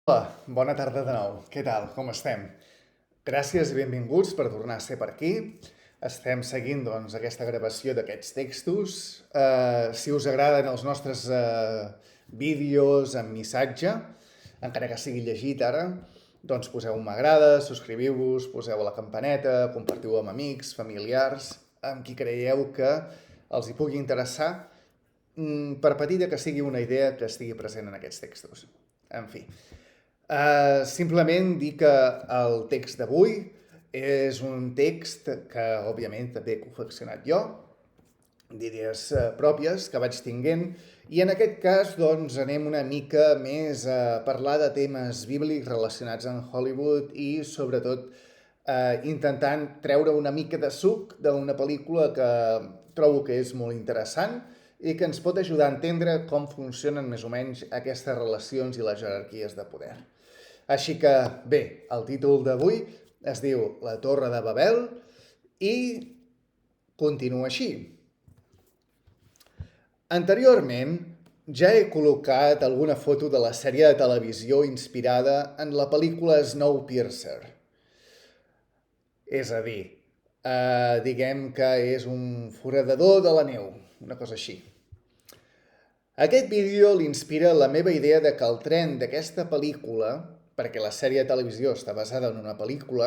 Hola, bona tarda de nou. Què tal? Com estem? Gràcies i benvinguts per tornar a ser per aquí. Estem seguint aquesta gravació d'aquests textos. Si us agraden els nostres vídeos amb missatge, encara que sigui llegit ara, doncs poseu un m'agrada, subscriviu-vos, poseu a la campaneta, compartiu amb amics, familiars, amb qui creieu que els hi pugui interessar, per petita que sigui una idea que estigui present en aquests textos. En fi, simplement dir que el text d'avui és un text que, òbviament, també he confeccionat jo, d'idees pròpies que vaig tinguent, i en aquest cas doncs, anem una mica més a parlar de temes bíblics relacionats amb Hollywood i, sobretot, intentant treure una mica de suc d'una pel·lícula que trobo que és molt interessant i que ens pot ajudar a entendre com funcionen més o menys aquestes relacions i les jerarquies de poder. Així que, bé, el títol d'avui es diu La Torre de Babel i continua així. Anteriorment, ja he col·locat alguna foto de la sèrie de televisió inspirada en la pel·lícula Snowpiercer. És a dir, diguem que és un foradador de la neu, una cosa així. Aquest vídeo l'inspira la meva idea de que el tren d'aquesta pel·lícula, perquè la sèrie de televisió està basada en una pel·lícula,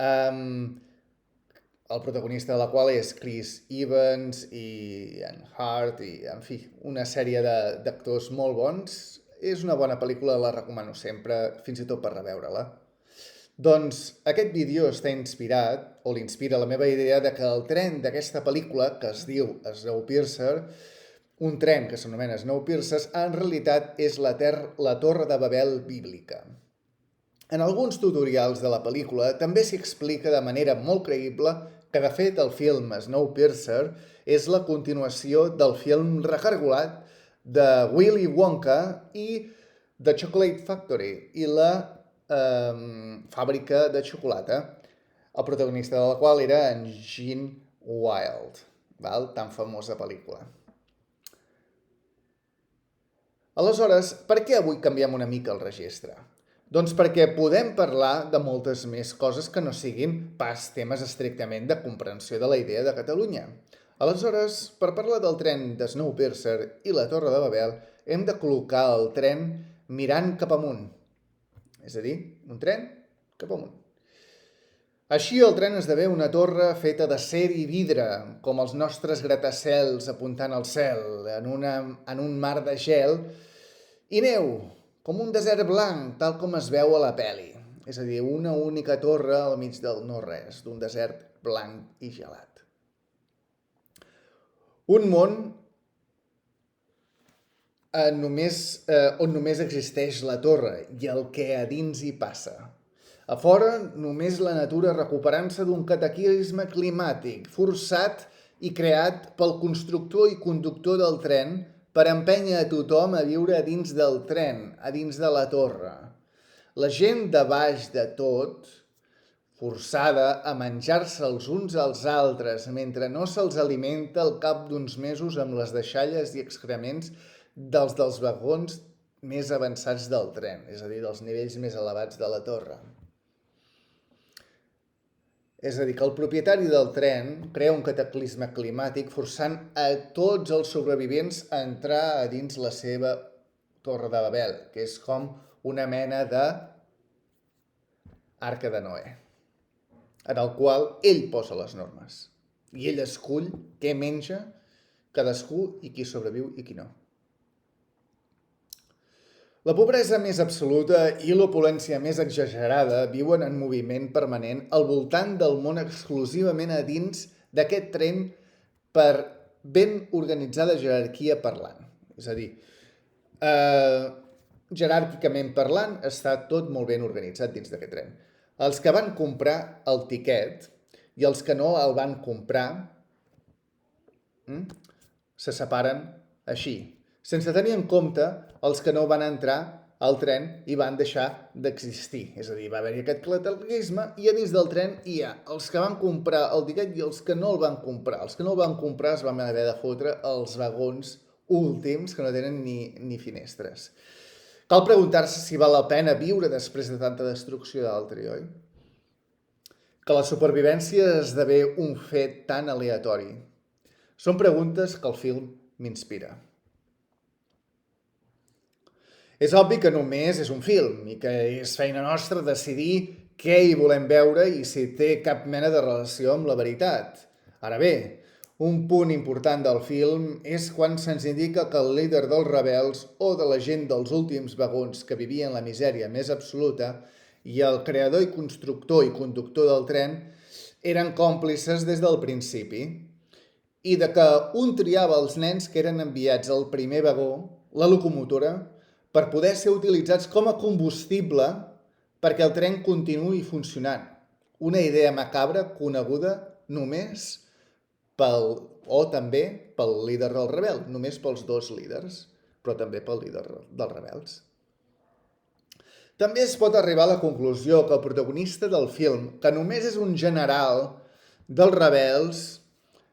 el protagonista de la qual és Chris Evans i Anne Hart i, en fi, una sèrie d'actors molt bons. És una bona pel·lícula, la recomano sempre, fins i tot per reveure-la. Doncs aquest vídeo està inspirat, o l'inspira la meva idea, de que el tren d'aquesta pel·lícula, que es diu Snowpiercer, un tren que s'anomena Snowpiercer, en realitat és la Torre de Babel bíblica. En alguns tutorials de la pel·lícula també s'hi explica de manera molt creïble que, de fet, el film Snowpiercer és la continuació del film recargolat de Willy Wonka i The Chocolate Factory i la fàbrica de xocolata, el protagonista de la qual era en Gene Wilder, tan famosa pel·lícula. Aleshores, per què avui canviem una mica el registre? Doncs perquè podem parlar de moltes més coses que no siguin pas temes estrictament de comprensió de la idea de Catalunya. Aleshores, per parlar del tren de Snowpiercer i la Torre de Babel, hem de col·locar el tren mirant cap amunt. És a dir, un tren cap amunt. Així el tren esdevé una torre feta d'acer i vidre, com els nostres gratacels apuntant al cel, en un mar de gel, i neu, com un desert blanc, tal com es veu a la pel·li. És a dir, una única torre al mig del no-res, d'un desert blanc i gelat. Un món on només existeix la torre i el que a dins hi passa. A fora, només la natura recuperant-se d'un cataclisme climàtic forçat i creat pel constructor i conductor del tren per empènyer a tothom a viure a dins del tren, a dins de la torre. La gent de baix de tot, forçada a menjar-se els uns als altres mentre no se'ls alimenta al cap d'uns mesos amb les deixalles i excrements dels vagons més avançats del tren, és a dir, dels nivells més elevats de la torre. És a dir, que el propietari del tren crea un cataclisme climàtic forçant a tots els sobrevivents a entrar a dins la seva Torre de Babel, que és com una mena de Arca de Noè, en el qual ell posa les normes i ell escull què menja cadascú i qui sobreviu i qui no. La pobresa més absoluta i l'opulència més exagerada viuen en moviment permanent al voltant del món exclusivament a dins d'aquest tren per ben organitzada jerarquia parlant. És a dir, jeràrquicament parlant, està tot molt ben organitzat dins d'aquest tren. Els que van comprar el tiquet i els que no el van comprar se separen així, sense tenir en compte els que no van entrar al tren i van deixar d'existir. És a dir, va haver-hi aquest cataclisme i a dins del tren hi ha els que van comprar el tiquet i els que no el van comprar. Els que no el van comprar es van haver de fotre els vagons últims que no tenen ni finestres. Cal preguntar-se si val la pena viure després de tanta destrucció d'altri, oi? Que la supervivència esdevé un fet tan aleatori. Són preguntes que el film m'inspira. És obvi que només és un film i que és feina nostra decidir què hi volem veure i si té cap mena de relació amb la veritat. Ara bé, un punt important del film és quan se'ns indica que el líder dels rebels o de la gent dels últims vagons que vivien la misèria més absoluta i el creador i constructor i conductor del tren eren còmplices des del principi i de que un triava els nens que eren enviats al primer vagó, la locomotora, per poder ser utilitzats com a combustible perquè el tren continuï funcionant. Una idea macabra coneguda només també pel líder del rebel, només pels dos líders, però també pel líder dels rebels. També es pot arribar a la conclusió que el protagonista del film, que només és un general dels rebels,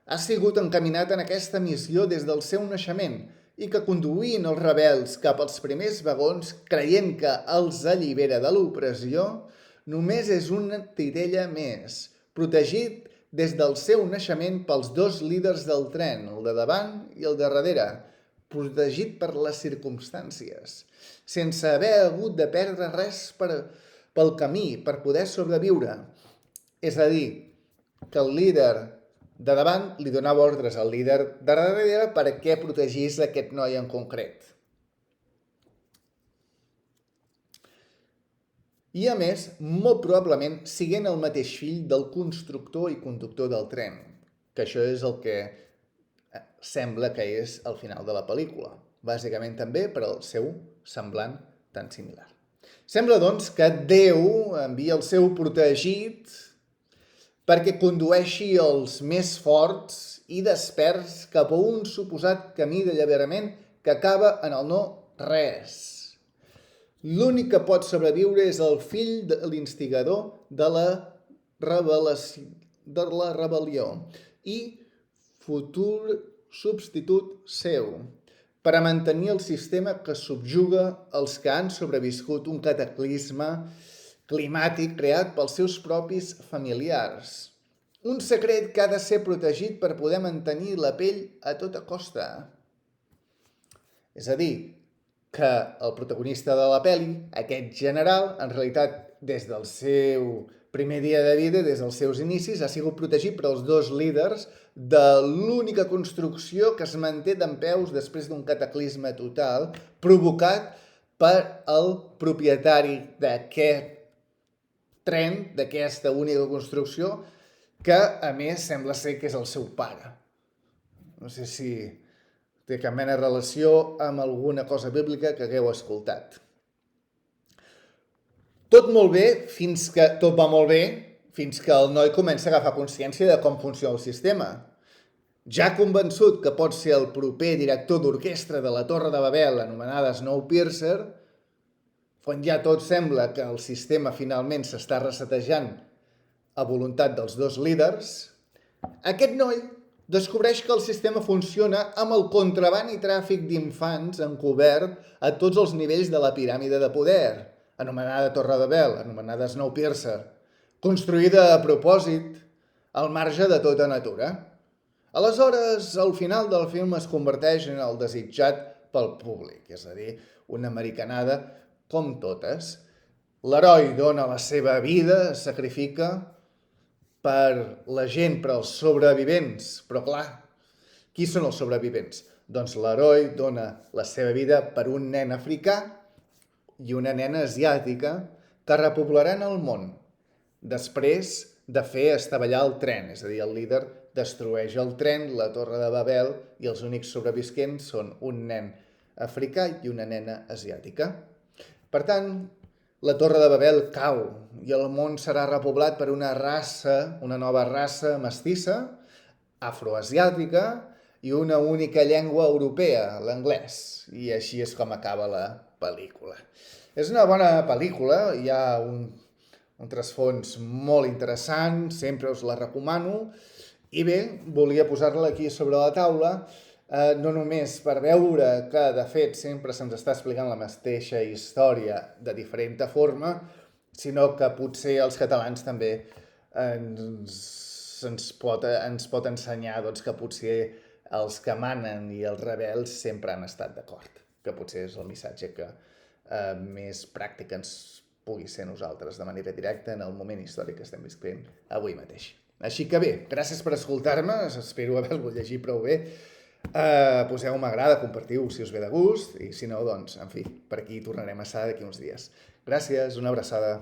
ha sigut encaminat en aquesta missió des del seu naixement i que conduint els rebels cap als primers vagons, creient que els allibera de l'opressió, només és una titella més, protegit des del seu naixement pels dos líders del tren, el de davant i el de darrere, protegit per les circumstàncies, sense haver hagut de perdre res pel camí per poder sobreviure. És a dir, que el líder de davant li donava ordres al líder de darrere perquè protegís aquest noi en concret. I a més, molt probablement siguent el mateix fill del constructor i conductor del tren, que això és el que sembla que és el final de la pel·lícula, bàsicament també per al seu semblant tan similar. Sembla, doncs, que Déu envia el seu protegit perquè condueixi els més forts i desperts cap a un suposat camí d'alliberament que acaba en el no res. L'únic que pot sobreviure és el fill de l'instigador de la rebel·lió i futur substitut seu, per a mantenir el sistema que subjuga els que han sobreviscut un cataclisme climàtic creat pels seus propis familiars. Un secret que ha de ser protegit per poder mantenir la pell a tota costa. És a dir, que el protagonista de la pel·li, aquest general, en realitat, des del seu primer dia de vida, des dels seus inicis, ha sigut protegit per als dos líders de l'única construcció que es manté dempeus després d'un cataclisme total provocat per el propietari d'aquest tren, d'aquesta única construcció, que a més sembla ser que és el seu pare. No sé si té cap mena de relació amb alguna cosa bíblica que hagueu escoltat. Tot va molt bé fins que el noi comença a agafar consciència de com funciona el sistema. Ja convençut que pot ser el proper director d'orquestra de la Torre de Babel, anomenada Snowpiercer, quan ja tot sembla que el sistema finalment s'està resetejant a voluntat dels dos líders, aquest noi descobreix que el sistema funciona amb el contraban i tràfic d'infants encobert a tots els nivells de la piràmide de poder, anomenada Torre de Babel, anomenada Snowpiercer, construïda a propòsit al marge de tota natura. Aleshores, al final del film es converteix en el desitjat pel públic, és a dir, una americanada com totes. L'heroi dona la seva vida, es sacrifica per la gent, per als sobrevivents. Però clar, qui són els sobrevivents? Doncs l'heroi dona la seva vida per un nen africà i una nena asiàtica que repoblaran el món després de fer estavellar el tren. És a dir, el líder destrueix el tren, la Torre de Babel, i els únics sobrevisquents són un nen africà i una nena asiàtica. Per tant, la Torre de Babel cau i el món serà repoblat per una nova raça mestissa, afroasiàtica i una única llengua europea, l'anglès. I així és com acaba la pel·lícula. És una bona pel·lícula, hi ha un trasfons molt interessant, sempre us la recomano. I bé, volia posar-la aquí sobre la taula no només per veure que, de fet, sempre se'ns està explicant la mateixa història de diferent forma, sinó que potser els catalans també ens pot ensenyar doncs, que potser els que manen i els rebels sempre han estat d'acord, que potser és el missatge que més pràctic ens pugui ser nosaltres de manera directa en el moment històric que estem visquent avui mateix. Així que bé, gràcies per escoltar-me, espero haver-lo llegit prou bé. Poseu un m'agrada, compartiu si us ve de gust i si no, doncs, en fi, per aquí tornarem a estar d'aquí uns dies. Gràcies, una abraçada.